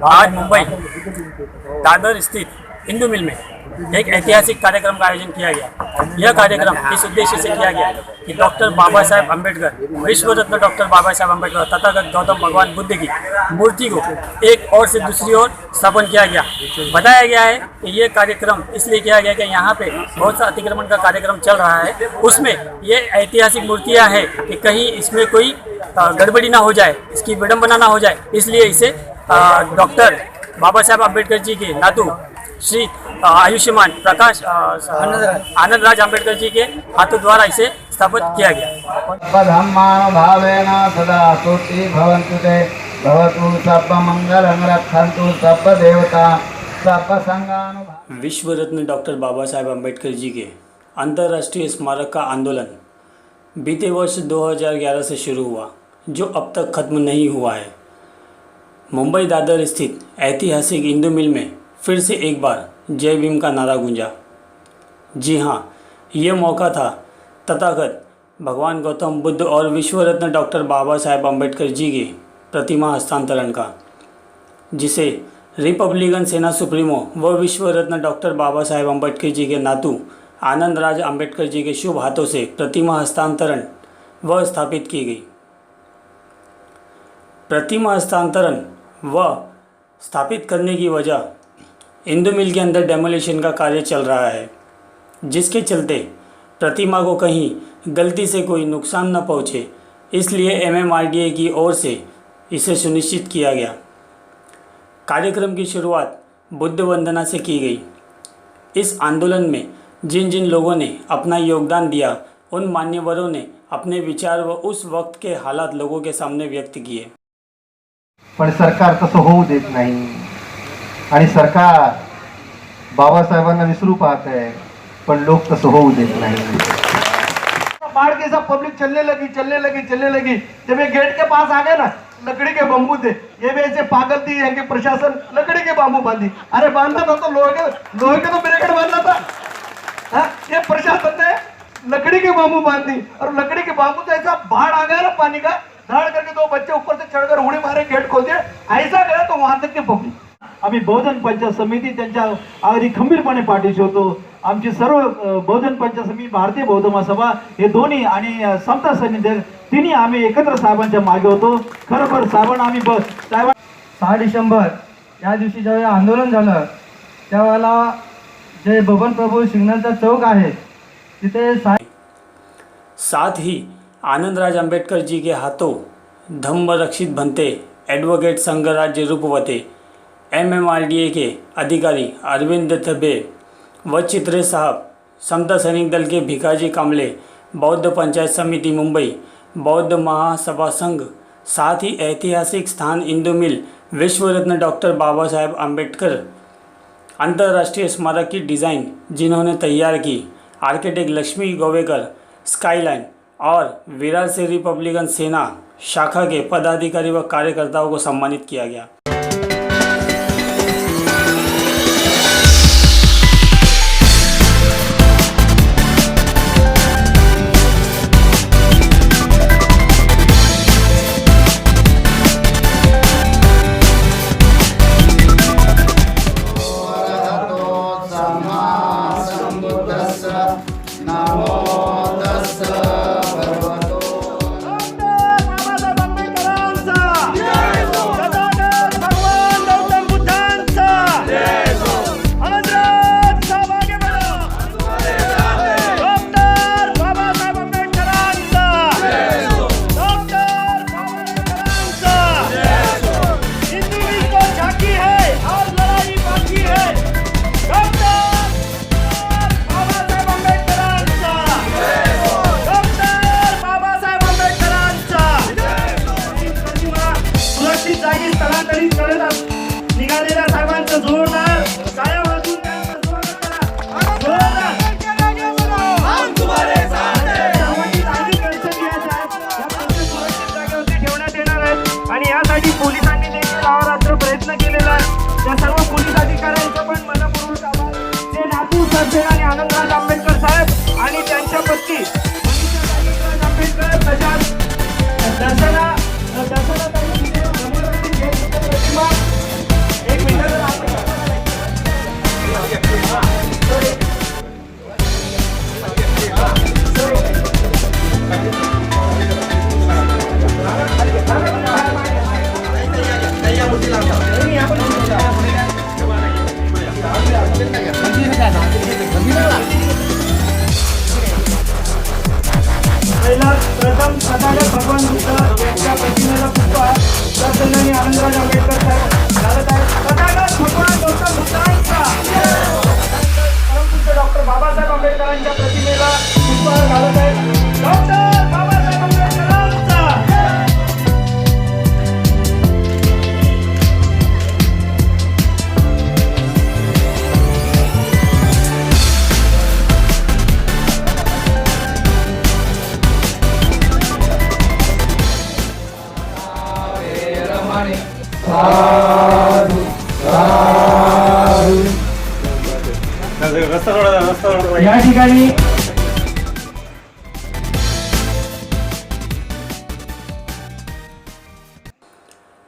आज मुंबई दादर स्थित इंदू मिल में एक ऐतिहासिक कार्यक्रम का आयोजन किया गया। यह कार्यक्रम इस उद्देश्य से किया गया कि डॉक्टर बाबा साहेब अम्बेडकर, विश्व रत्न डॉक्टर बाबा साहेब अम्बेडकर तथागत गौतम भगवान बुद्ध की मूर्ति को एक ओर से दूसरी ओर स्थापन किया गया। बताया गया है कि यह कार्यक्रम इसलिए किया गया कि यहाँ पे बहुत सा अतिक्रमण का कार्यक्रम चल रहा है, उसमें ये ऐतिहासिक मूर्तियाँ हैं कि कहीं इसमें कोई गड़बड़ी ना हो जाए, इसकी विडंबना ना हो जाए, इसलिए इसे डॉक्टर बाबा साहेब अम्बेडकर जी के नातू श्री आयुष्मान प्रकाश आनंद राज अम्बेडकर जी के हाथों द्वारा इसे स्थापित किया गया। भावेन सदा स्तुति भवन्तु ते भवतु सर्वमंगलं रक्षन्तु सर्वदेवता सर्वसंगानुभावेन। विश्व रत्न डॉक्टर बाबा साहेब अम्बेडकर जी के अंतर्राष्ट्रीय स्मारक का आंदोलन बीते वर्ष 2011 से शुरू हुआ, जो अब तक खत्म नहीं हुआ है। मुंबई दादर स्थित ऐतिहासिक इंदू मिल में फिर से एक बार जय भीम का नारा गूंजा। जी हाँ, ये मौका था तथागत भगवान गौतम बुद्ध और विश्व रत्न डॉक्टर बाबा साहेब अम्बेडकर जी की प्रतिमा हस्तांतरण का, जिसे रिपब्लिकन सेना सुप्रीमो व विश्व रत्न डॉक्टर बाबा साहेब अम्बेडकर जी के नातू आनंद राज अम्बेडकर जी के शुभ हाथों से प्रतिमा हस्तांतरण व स्थापित की गई। प्रतिमा हस्तांतरण व स्थापित करने की वजह इंदू मिल के अंदर डेमोलिशन का कार्य चल रहा है, जिसके चलते प्रतिमा को कहीं गलती से कोई नुकसान न पहुंचे, इसलिए MMRDA की ओर से इसे सुनिश्चित किया गया। कार्यक्रम की शुरुआत बुद्ध वंदना से की गई। इस आंदोलन में जिन जिन लोगों ने अपना योगदान दिया, उन मान्यवरों ने अपने विचार व उस वक्त के हालात लोगों के सामने व्यक्त किए। पण सरकार तसं होऊ देत नाही आणि सरकार बाबासाहेबांना विसरू पाहत है, पण लोग तसं होऊ देत नहीं। बाढ़ के सब पब्लिक चलने लगी। जब ये गेट के पास आ गए ना, लकड़ी के बम्बू थे, ये भी ऐसे पागल थी यहाँ के प्रशासन, लकड़ी के बांबू बांधी। अरे बांधा था तो लोहे के तो ब्रेकेट बांधा था। हाँ, ये प्रशासन ने लकड़ी के बांबू बांधी और लकड़ी के बांबू से ऐसा बाढ़ आ गया ना पानी का, धाड़ करके दो बच्चे ऊपर से चढ़कर उड़ी मारे, गेट खोल दिया, ऐसा गया तो वहां तक के पब्लिक। आम्ही बहुजन पंचायत समिती त्यांच्या अगदी खंबीरपणे पाठीशी होतो। आमची सर्व बहुजन पंचायत समिती, भारतीय बौद्ध महासभा हे दोन्ही आणि समता सैनिक तिन्ही आम्ही एकत्र साहेबांच्या मागे होतो। खरोखर साहेबांना आम्ही 6 डिसेंबर या दिवशी जेव्हा आंदोलन झालं, त्यावेळेला जे बबन प्रभू सिग्नलचा चौक आहे तिथे साथ ही आनंद राज अम्बेडकर जी के हाथों धम्म रक्षित भंते एडवोकेट संघ राज्य रूपवते MMRDA के अधिकारी अरविंद थब्बे व चित्रे साहब, समता सैनिक दल के भिकाजी कामले, बौद्ध पंचायत समिति मुंबई, बौद्ध महासभा संघ, साथ ही ऐतिहासिक स्थान इंदू मिल, विश्व रत्न डॉक्टर बाबा साहेब अम्बेडकर अंतर्राष्ट्रीय स्मारक की डिज़ाइन जिन्होंने तैयार की, आर्किटेक्ट लक्ष्मी गोवेकर, स्काईलाइन और विरार से रिपब्लिकन सेना शाखा के पदाधिकारी व कार्यकर्ताओं को सम्मानित किया गया। या ठिकाणी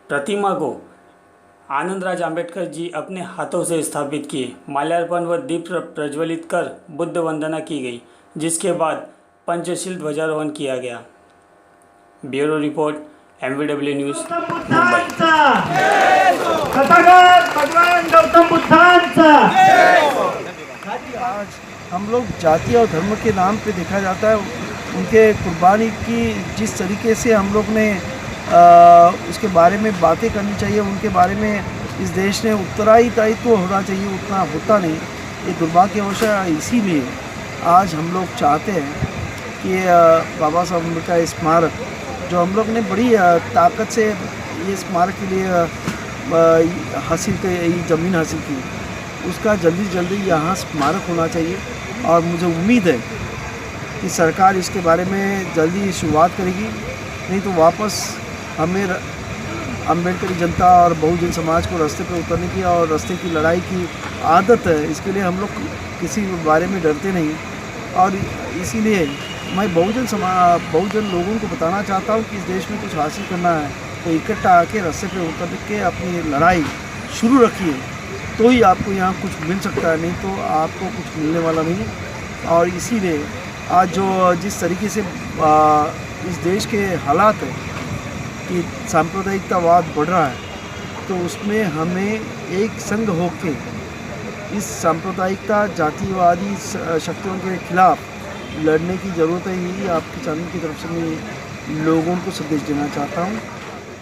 प्रतिमा को आनंदराज अंबेडकर जी अपने हाथों से स्थापित किए। माल्यार्पण व दीप प्रज्वलित कर बुद्ध वंदना की गई, जिसके बाद पंचशील ध्वजारोहण किया गया। Bureau report, MVW news, Mumbai. भगवान गौतम बुद्धांचा। आज हम लोग जाति और धर्म के नाम पे देखा जाता है, उनके कुर्बानी की जिस तरीके से हम लोग ने उसके बारे में बातें करनी चाहिए, उनके बारे में इस देश ने उत्तरदायित्व होना चाहिए, उतना होता नहीं। ये दुर्भाग्यवश है। इसीलिए आज हम लोग चाहते हैं कि बाबा साहब अम्बेडकर का स्मारक, जो हम लोग ने बड़ी ताकत से ये स्मारक के लिए हासिल की, ज़मीन हासिल की, उसका जल्दी यहाँ स्मारक होना चाहिए। और मुझे उम्मीद है कि सरकार इसके बारे में जल्दी शुरुआत करेगी, नहीं तो वापस हमें अम्बेडकरी जनता और बहुजन समाज को रास्ते पे उतरने की और रास्ते की लड़ाई की आदत है। इसके लिए हम लोग किसी बारे में डरते नहीं, और इसीलिए मैं बहुजन लोगों को बताना चाहता हूँ कि इस देश में कुछ हासिल करना है तो इकट्ठा आके रास्ते पे उतर के अपनी लड़ाई शुरू रखिए, तो ही आपको यहाँ कुछ मिल सकता है, नहीं तो आपको कुछ मिलने वाला नहीं। और इसीलिए आज जो जिस तरीके से इस देश के हालात है कि सांप्रदायिकतावाद बढ़ रहा है, तो उसमें हमें एक संग होके इस सांप्रदायिकता जातिवादी शक्तियों के खिलाफ लड़ने की ज़रूरत है। यही आपके चैनल की तरफ से मैं लोगों को संदेश देना चाहता हूँ।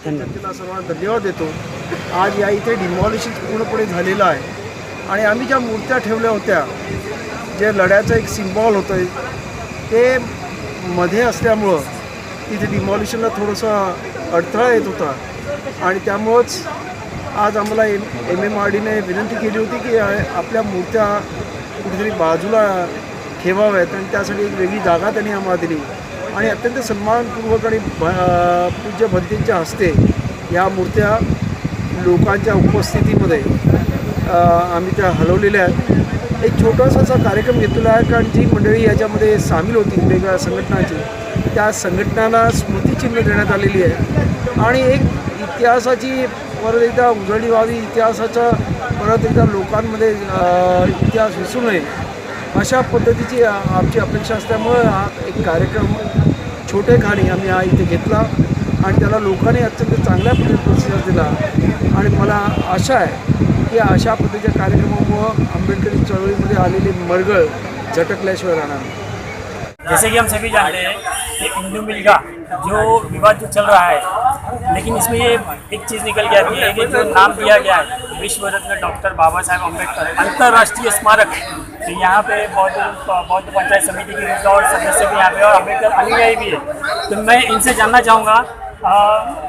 जनतेला सर्वांना धन्यवाद देतो। आज या इथे डिमॉलिशन पूर्णपणे झालेलं आहे आणि आम्ही ज्या मूर्त्या ठेवल्या होत्या, जे लढ्याचं एक सिम्बॉल होतं, ते मध्ये असल्यामुळं तिथे डिमॉलिशनला थोडंसं अडथळा येत होता आणि त्यामुळंच आज आम्हाला MMRDने विनंती केली होती की आपल्या मूर्त्या कुठेतरी बाजूला ठेवाव्यात आणि त्यासाठी एक वेगळी जागा त्यांनी आम्हाला दिली आणि अत्यंत सन्मानपूर्वक आणि पूज्य भंतेंच्या हस्ते या मूर्त्या लोकांच्या उपस्थितीमध्ये आम्ही त्या हलवलेल्या आहेत। एक छोटासा असा कार्यक्रम घेतलेला आहे, कारण जी मंडळी याच्यामध्ये सामील होती वेगवेगळ्या संघटनांची, त्या संघटनांना स्मृतिचिन्ह देण्यात आलेली आहे आणि एक इतिहासाची परत एकदा उजळणी व्हावी, इतिहासाचा परत एकदा लोकांमध्ये इतिहास विसरू नये अशा पद्धतीची आमची अपेक्षा असल्यामुळं हा एक कार्यक्रम छोटेखानी आम्ही हा इथे घेतला आणि त्याला लोकांनी अत्यंत चांगल्या पद्धतीने प्रतिसाद दिला आणि मला आशा आहे की अशा पद्धतीच्या कार्यक्रमामुळं आंबेडकरी चळवळीमध्ये आलेली मरगळ झटकल्याशिवाय राहणार नाही। जैसे कि हम सभी जानते हैं कि हिंदू मिल का जो विवाद जो चल रहा है, लेकिन इसमें ये एक चीज़ निकल के आती है कि जो नाम दिया गया है विश्व रत्न डॉक्टर बाबा साहेब अम्बेडकर अंतर्राष्ट्रीय स्मारक, तो यहाँ पे बौद्ध पंचायत समिति के और सदस्य भी यहाँ पे और अम्बेडकर अनुयायी भी है। तो मैं इनसे जानना चाहूँगा,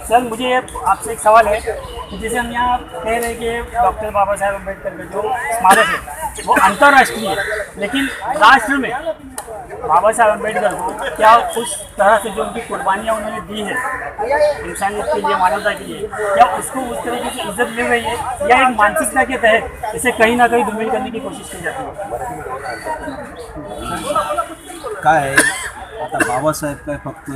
सर मुझे आपसे एक सवाल है कि जैसे हम यहाँ कह रहे हैं कि डॉक्टर बाबा साहेब अम्बेडकर का जो स्मारक है वो अंतर्राष्ट्रीय है, लेकिन राष्ट्र में बाबा साहेब अम्बेडकर को क्या उस तरह से जो उनकी कुर्बानियाँ उन्होंने दी है इंसानियत के लिए, मानवता के लिए, क्या उसको उस तरीके से इज्जत मिल रही है या एक मानसिकता के तहत इसे कहीं ना कहीं धूमिल करने की कोशिश की जाती है? काय आहे आता बाबासाहेब काय फक्त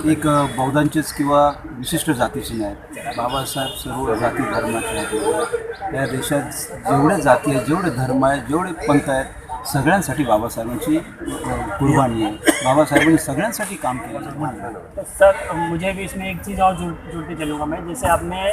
एक बौद्धांचेच किंवा विशिष्ट जातीचे नाहीत। बाबासाहेब सर्व जाती धर्माचे आहेत। या देशात जेवढ्या जाती आहेत, जेवढे धर्म आहेत, जेवढे पंथ आहेत, सगळ्यांसाठी बाबासाहेबांची कुर्बानी है। बाबासाहेबांनी सगळ्यांसाठी काम किया। तो सर मुझे भी इसमें एक चीज़ और जुड़ते चलूँगा मैं, जैसे आपने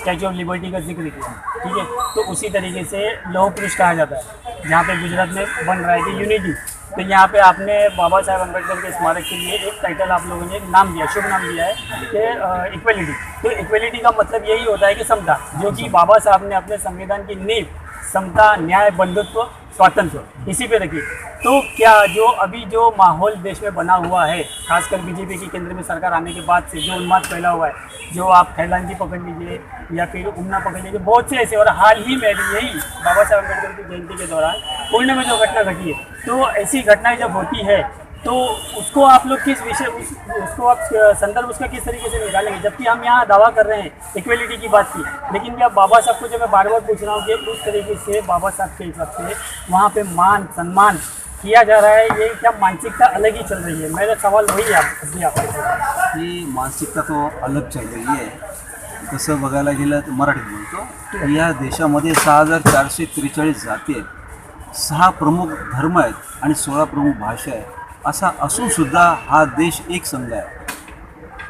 स्टैचू ऑफ लिबर्टी का जिक्र किया, ठीक है, तो उसी तरीके से लौह पुरुष कहा जाता है जहाँ पे गुजरात में बन रहा है कि यूनिटी, तो यहाँ पे आपने बाबा साहेब अम्बेडकर के स्मारक के लिए एक टाइटल आप लोगों ने एक नाम दिया, शुभ नाम दिया है कि इक्वलिटी। तो इक्वलिटी का मतलब यही होता है कि समता, जो कि बाबा साहब ने अपने संविधान की नींव समता, न्याय, बंधुत्व, स्वातंत्र इसी पे रखी। तो क्या जो अभी जो माहौल देश में बना हुआ है, खासकर बीजेपी की केंद्र में सरकार आने के बाद से जो उन्माद फैला हुआ है, जो आप खैलान जी पकड़ लीजिए या फिर उमना पकड़ लीजिए, बहुत से ऐसे, और हाल ही में भी यही बाबा साहेब अम्बेडकर की जयंती के दौरान पुणे में जो घटना घटी है, तो ऐसी घटनाएं जब होती है तो उसको आप लोग किस विषय उसको आप संदर्भ उसका किस तरीके से निकालेंगे, जबकि हम यहाँ दावा कर रहे हैं इक्वलिटी की बात की, लेकिन क्या बाबा साहब को जो मैं बार बार पूछ रहा हूँ कि उस तरीके से बाबा साहब के हिसाब से वहाँ पे मान सम्मान किया जा रहा है, ये क्या मानसिकता अलग ही चल रही है? मेरा सवाल वही है आपसे। ही मानसिकता तो अलग चल रही आहे. तसं बघायला गेलं तर मराठीत बोलतो, या देशामध्ये 6443 जाती आहेत, 6 प्रमुख धर्म आहेत आणि 16 प्रमुख भाषा आहेत. असा असूनसुद्धा हा देश एक संघ आहे.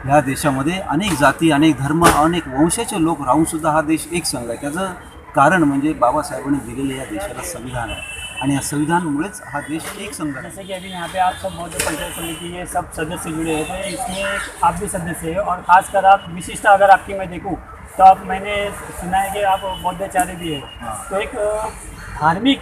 ह्या देशामध्ये अनेक जाती, अनेक धर्म, अनेक वंशाचे लोक राहूनसुद्धा हा देश एक संघ आहे. त्याचं कारण म्हणजे बाबासाहेबांनी दिलेलं या देशाला संविधान आहे आणि या संविधानमुळेच हा देश एक संघ आहे. जैसे कि अभी यहाँ पे आप सब बौद्ध पंचायत समिति के सब सदस्य जुड़े हुए थे, इसमें आप भी सदस्य हैं और खासकर आप विशिष्ट अगर आपकी मैं देखूँ तो आप मैंने सुना है कि आप बौद्धाचार्य भी है, तो एक धार्मिक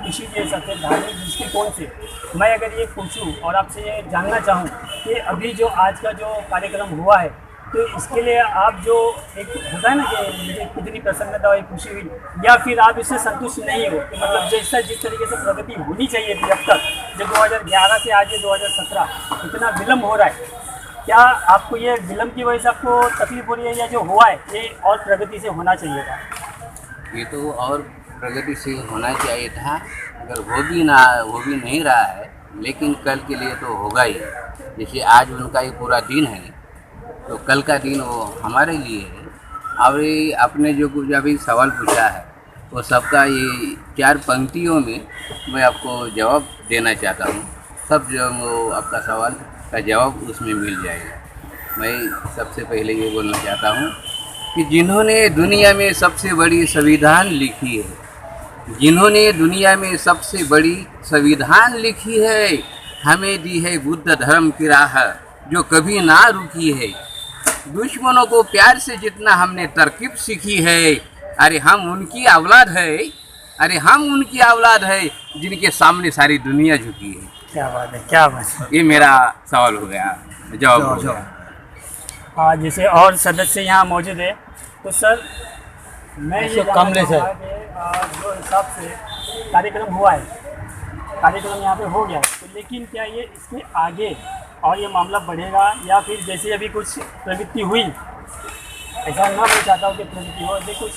इशू के हिसाब से धार्मिक दृष्टिकोण से मैं अगर ये पूछूं और आपसे ये जानना चाहूँ कि अभी जो आज का जो कार्यक्रम हुआ है, तो इसके लिए आप जो एक होता है ना कि मुझे कितनी प्रसन्नता हुई, खुशी हुई, या फिर आप इससे संतुष्ट नहीं हो कि मतलब जैसा जिस तरीके से प्रगति होनी चाहिए थी अब तक, जो 2011 से आज ये 2017 इतना विलम्ब हो रहा है, क्या आपको ये विलम्ब की वजह से आपको तकलीफ हो रही है, या जो हुआ है ये और प्रगति से होना चाहिए था? ये तो और प्रगति से होना चाहिए था, अगर हो भी नहीं रहा है, लेकिन कल के लिए तो होगा ही. जैसे आज उनका ये पूरा दिन है, तो कल का दिन वो हमारे लिए है. और ये आपने जो कुछ अभी सवाल पूछा है वो सबका ये 4 पंक्तियों में मैं आपको जवाब देना चाहता हूँ. सब जो वो आपका सवाल का जवाब उसमें मिल जाएगा. मैं सबसे पहले ये बोलना चाहता हूँ कि जिन्होंने दुनिया में सबसे बड़ी संविधान लिखी है, जिन्होंने दुनिया में सबसे बड़ी संविधान लिखी है, हमें दी है बुद्ध धर्म की राह जो कभी ना रुकी है. दुश्मनों को प्यार से जितना हमने तरकीब सीखी है, अरे हम उनकी औलाद है, अरे हम उनकी औलाद है जिनके सामने सारी दुनिया झुकी है. क्या बात है, क्या बात है. ये मेरा सवाल हो गया, जवाब हो गया. हाँ, जैसे और सदस्य यहाँ मौजूद है, तो सर मैं ये जानना चाहूँगा कि जो हिसाब से कार्यक्रम हुआ है, कार्यक्रम यहाँ पे हो गया, तो लेकिन क्या ये इसके आगे और ये मामला बढ़ेगा, या फिर जैसे अभी कुछ प्रवृत्ति हुई, ऐसा ना मैं चाहता हूँ कि प्रवृत्ति हो, जैसे कुछ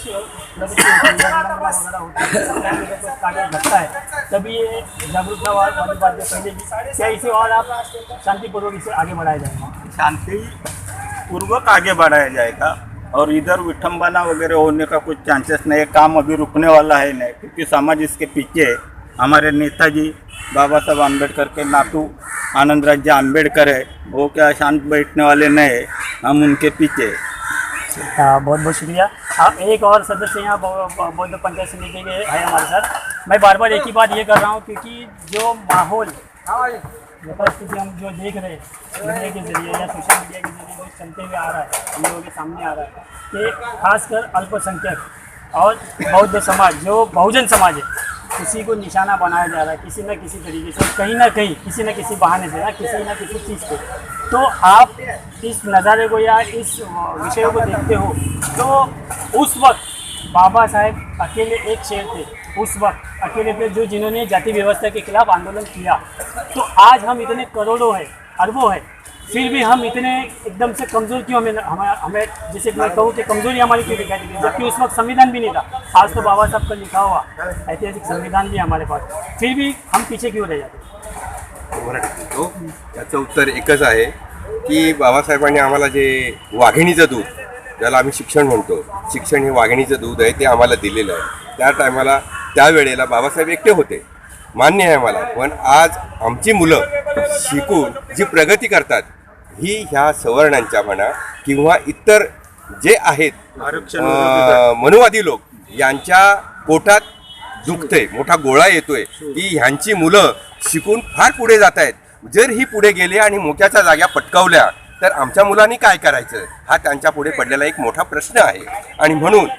प्रवृत्ति वगैरह होती है, कुछ कार्य घटता है, तभी ये जागरूकता वाली बात जो पहले की, क्या इसे और आप शांतिपूर्वक इसे आगे बढ़ाया जाएगा? शांतिपूर्वक आगे बढ़ाया जाएगा और इधर विठंबना वगैरह होने का कुछ चांसेस नहीं है. काम अभी रुकने वाला है नहीं, क्योंकि समाज इसके पीछे है. हमारे नेताजी बाबा साहब आम्बेडकर के नातू आनंदराज जी आम्बेडकर है, वो क्या शांत बैठने वाले नहीं, हम उनके पीछे. बहुत बहुत शुक्रिया. आप एक और सदस्य यहाँ बौद्ध पंचायत समिति के है हमारे साथ. मैं बार बार एक ही बात ये कर रहा हूँ, क्योंकि जो माहौल परिस्थिति हम जो देख रहे हैं मीडिया के जरिए या सोशल मीडिया के जरिए जो चलते हुए आ रहा है, हम लोगों के सामने आ रहा है कि खासकर अल्पसंख्यक और बौद्ध समाज जो बहुजन समाज है, किसी को निशाना बनाया जा रहा है किसी न किसी तरीके से, कहीं ना कहीं किसी न किसी बहाने से, ना किसी न किसी चीज़ पे. तो आप इस नज़ारे को या इस विषय को देखते हो, तो उस वक्त बाबा साहेब अकेले एक शेर थे, उस वक्त अकेले थे जो जिन्होंने जाति व्यवस्था के खिलाफ आंदोलन किया. तो आज हम इतने करोड़ों हैं, अरबों हैं, फिर भी हम इतने एकदम से कमज़ोर क्यों हमें जैसे मैं कहूँ कि कमज़ोरी हमारी क्यों दिखाई देती है, जबकि उस वक्त संविधान भी नहीं था. आज तो बाबा साहब का लिखा हुआ ऐतिहासिक संविधान भी हमारे पास, फिर भी हम पीछे क्यों रह जाते? तो याचं उत्तर एकच आहे की बाबासाहेबांनी आम्हाला जे वाघिणीचं दूध, ज्याला आम्ही शिक्षण म्हणतो, शिक्षण हे वाघिणीचं दूध आहे, ते आम्हाला दिलेलं आहे. त्या टायमाला त्यावेळेला बाबासाहेब एकटे होते, मान्य आहे मला, पण आज आमची मुलं शिकून जी प्रगती करतात ही ह्या सवर्णांच्या म्हणा किंवा इतर जे आहेत मनुवादी लोक यांच्या पोटात दुखते, मोठा गोळा येतोय की ह्यांची मुलं शिकून फार पुढे जात आहेत. जर ही पुढे गेले आणि मोक्याच्या जाग्या पटकावल्या तर आमच्या मुलांनी काय करायचं, हा त्यांच्या पुढे पडलेला एक मोठा प्रश्न आहे. आणि म्हणून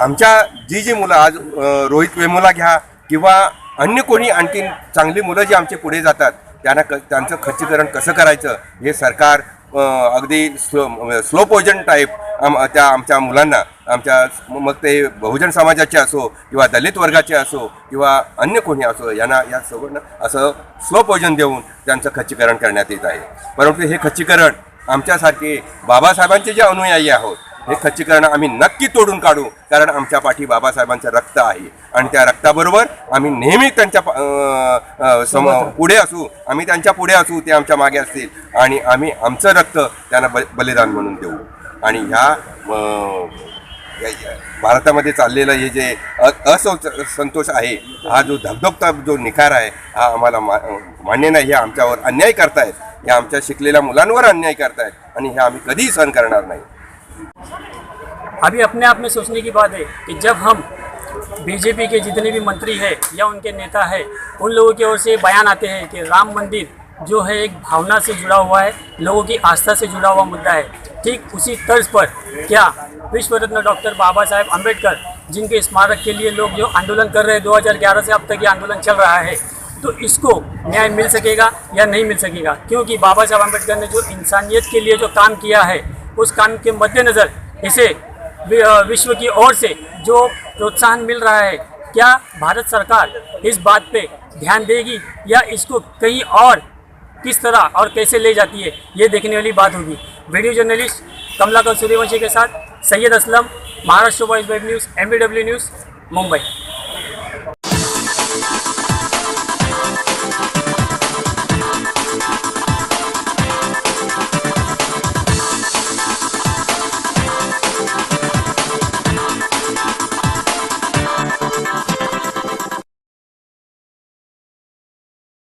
आमच्या जी मुलं आज रोहित वेमुला घ्या किंवा अन्य कोणी आणखीन चांगली मुलं जी आमचे पुढे जातात, त्यांचं खच्चीकरण कसं करायचं हे सरकार अगदी स्लो पॉयझन टाईप त्या आमच्या मुलांना मग ते बहुजन समाजाचे असो किंवा दलित वर्गाचे असो किंवा अन्य कोणी असो यांना या सगळ्यांना असं स्लो पॉयझन देऊन त्यांचं खच्चीकरण करण्यात येत आहे. परंतु हे खच्चीकरण आमच्यासारखे बाबासाहेबांचे जे अनुयायी आहोत हे खच्चीकरण आम्ही नक्की तोडून काढू, कारण आमच्या पाठी बाबासाहेबांचं रक्त आहे आणि त्या रक्ताबरोबर आम्ही नेहमी त्यांच्या पुढे असू, आम्ही त्यांच्या पुढे असू, ते आमच्या मागे असतील आणि आम्ही आमचं रक्त त्यांना बलिदान म्हणून देऊ. आणि ह्या भारतामध्ये चाललेलं हे जे असंतोष आहे, हा जो धगधगता जो निखार आहे, हा आम्हाला मान्य नाही. हे आमच्यावर अन्याय करतायत, हे आमच्या शिकलेल्या मुलांवर अन्याय करतायत आणि हे आम्ही कधीही सहन करणार नाही. अभी अपने आप में सोचने की बात है कि जब हम बीजेपी के जितने भी मंत्री हैं या उनके नेता हैं, उन लोगों की ओर से बयान आते हैं कि राम मंदिर जो है एक भावना से जुड़ा हुआ है, लोगों की आस्था से जुड़ा हुआ मुद्दा है, ठीक उसी तर्ज पर क्या विश्व रत्न डॉक्टर बाबा साहेब अम्बेडकर जिनके स्मारक के लिए लोग जो आंदोलन कर रहे हैं 2011 से अब तक ये आंदोलन चल रहा है, तो इसको न्याय मिल सकेगा या नहीं मिल सकेगा? क्योंकि बाबा साहब अम्बेडकर ने जो इंसानियत के लिए जो काम किया है, उस काम के मद्देनज़र इसे विश्व की ओर से जो प्रोत्साहन मिल रहा है, क्या भारत सरकार इस बात पे ध्यान देगी या इसको कहीं और किस तरह और कैसे ले जाती है, ये देखने वाली बात होगी. वीडियो जर्नलिस्ट कमलाकर सूर्यवंशी के साथ Syed Aslam, Maharashtra voice web news, MBW news, Mumbai.